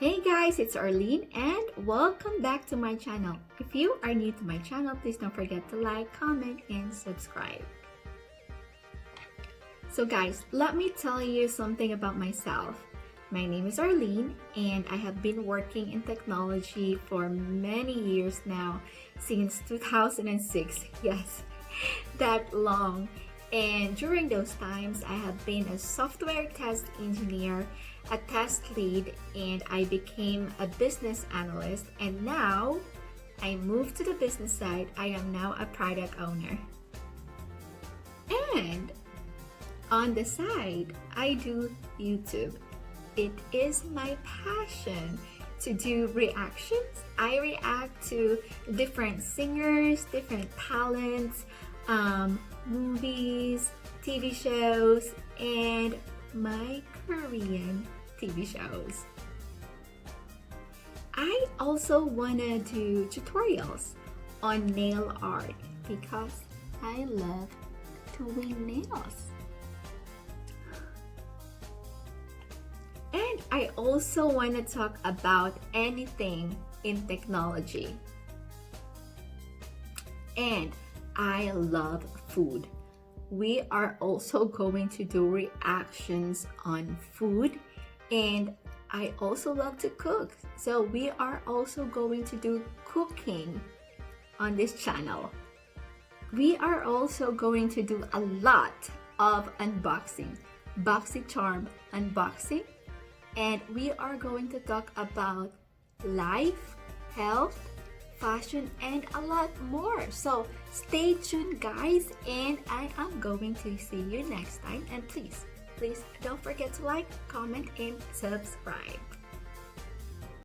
Hey guys, it's Arlene and welcome back to my channel. If you are new to my channel, please don't forget to like, comment, and subscribe. So guys, let me tell you something about myself. My name is Arlene and I have been working in technology for many years now, since 2006. Yes, that long. And during those times, I have been a software test engineer, a test lead, and I became a business analyst. And now I moved to the business side. I am now a product owner. And on the side, I do YouTube. It is my passion to do reactions. I react to different singers, different talents, movies, TV shows, and my Korean TV shows. I also wanna do tutorials on nail art because I love doing nails. And I also wanna talk about anything in technology. And I love food. We are also going to do reactions on food, and I also love to cook. So we are also going to do cooking on this channel. We are also going to do a lot of unboxing, BoxyCharm unboxing, and we are going to talk about life, health, fashion, and a lot more. So stay tuned guys, and I am going to see you next time. And please don't forget to like, comment, and subscribe.